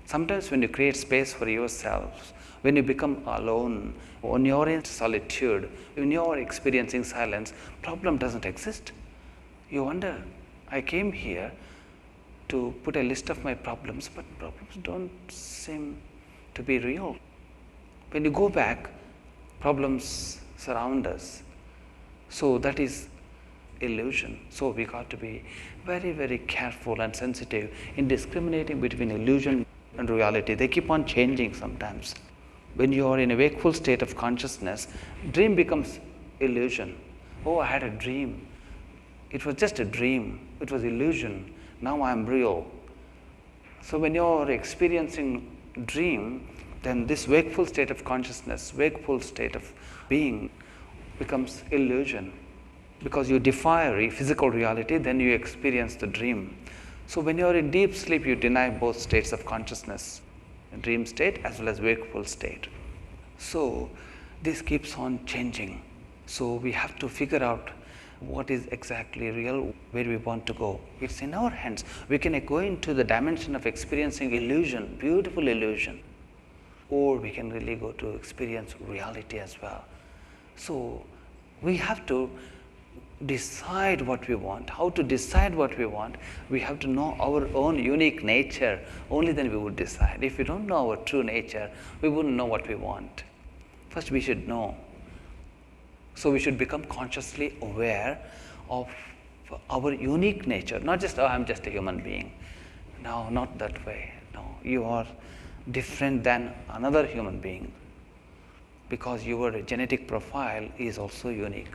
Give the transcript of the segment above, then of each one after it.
Sometimes when you create space for yourself, when you become alone, when you're in solitude, when you're experiencing silence, problem doesn't exist. You wonder, I came here to put a list of my problems, but problems don't seem to be real. When you go back, problems surround us. So that is illusion. So we got to be very, very careful and sensitive in discriminating between illusion and reality. They keep on changing sometimes. When you are in a wakeful state of consciousness, dream becomes illusion. Oh, I had a dream. It was just a dream. It was illusion. Now I am real. So when you are experiencing dream, then this wakeful state of consciousness, wakeful state of being becomes illusion. Because you defy physical reality, then you experience the dream. So when you are in deep sleep, you deny both states of consciousness, dream state as well as wakeful state. So this keeps on changing. So we have to figure out what is exactly real, where we want to go. It's in our hands. We can go into the dimension of experiencing illusion, beautiful illusion, or we can really go to experience reality as well. So we have to decide what we want. How to decide what we want? We have to know our own unique nature. Only then we would decide. If we don't know our true nature, we wouldn't know what we want. First we should know. So we should become consciously aware of our unique nature. Not just, oh, I'm just a human being. No, not that way. No, you are different than another human being, because your genetic profile is also unique.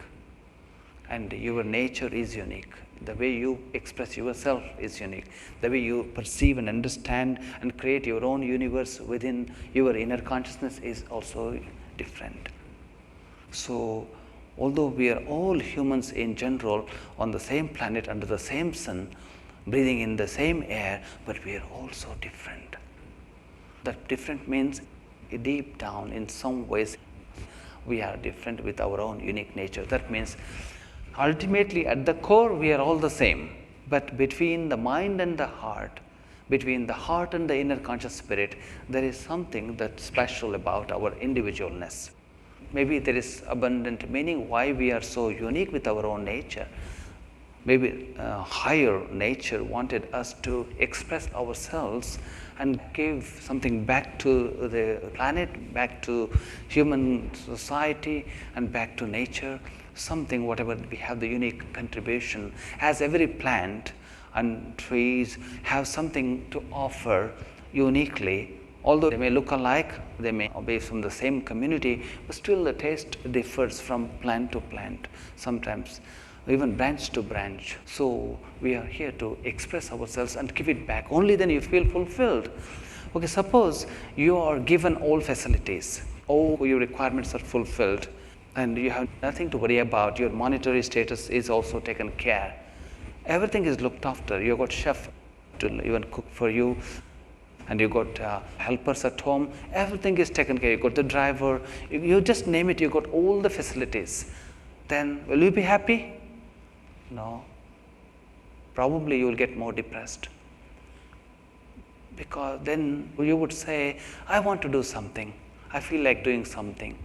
And your nature is unique. The way you express yourself is unique. The way you perceive and understand and create your own universe within your inner consciousness is also different. So, although we are all humans in general on the same planet, under the same sun, breathing in the same air, but we are all so different. That different means deep down in some ways we are different with our own unique nature. That means ultimately at the core we are all the same, but between the mind and the heart, between the heart and the inner conscious spirit, there is something that's special about our individualness. Maybe there is abundant meaning why we are so unique with our own nature. Maybe higher nature wanted us to express ourselves and give something back to the planet, back to human society, and back to nature. Something, whatever we have, the unique contribution, as every plant and trees have something to offer uniquely. Although they may look alike, they may be from the same community, but still the taste differs from plant to plant, sometimes even branch to branch. So we are here to express ourselves and give it back. Only then you feel fulfilled. Okay, suppose you are given all facilities, all your requirements are fulfilled, and you have nothing to worry about. Your monetary status is also taken care. Everything is looked after. You got chef to even cook for you, and you got helpers at home. Everything is taken care. You got the driver. You just name it. You got all the facilities. Then will you be happy? No. Probably you will get more depressed, because then you would say, I want to do something. I feel like doing something.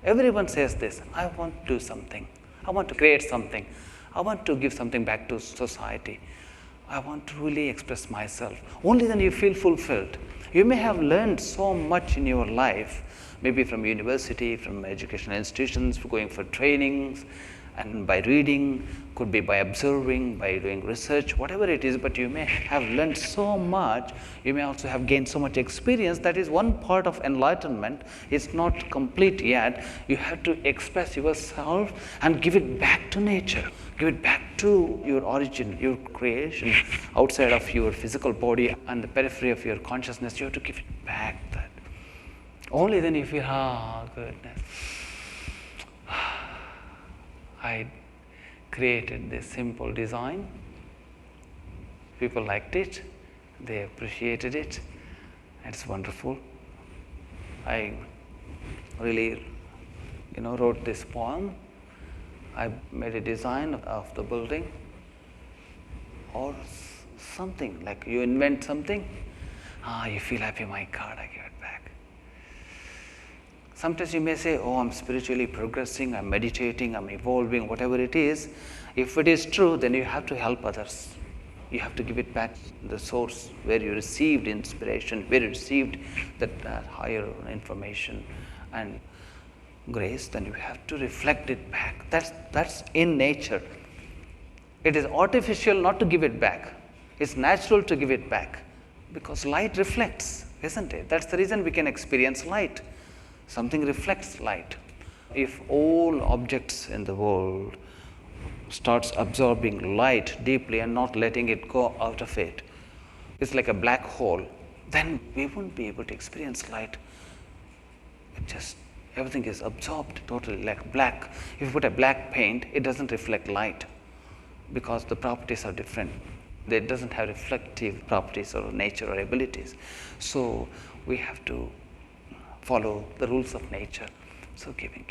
Everyone says this, I want to do something. I want to create something. I want to give something back to society. I want to really express myself. Only then you feel fulfilled. You may have learned so much in your life, maybe from university, from educational institutions, going for trainings, and by reading, could be by observing, by doing research, whatever it is, but you may have learned so much. You may also have gained so much experience. That is one part of enlightenment. It's not complete yet. You have to express yourself and give it back to nature. Give it back to your origin, your creation, outside of your physical body and the periphery of your consciousness. You have to give it back. That only then you feel, goodness, I created this simple design. People liked it. They appreciated it. It's wonderful. I really, wrote this poem. I made a design of the building, or something like you invent something. You feel happy, my God, I give it back. Sometimes you may say, oh, I'm spiritually progressing, I'm meditating, I'm evolving, whatever it is. If it is true, then you have to help others. You have to give it back to the source where you received inspiration, where you received that higher information and grace. Then you have to reflect it back. That's in nature. It is artificial not to give it back. It's natural to give it back because light reflects, isn't it? That's the reason we can experience light. Something reflects light. If all objects in the world starts absorbing light deeply and not letting it go out of it, it's like a black hole, then we won't be able to experience light. Everything is absorbed totally like black. If you put a black paint, it doesn't reflect light because the properties are different. It doesn't have reflective properties or nature or abilities. So we have to follow the rules of nature. So giving.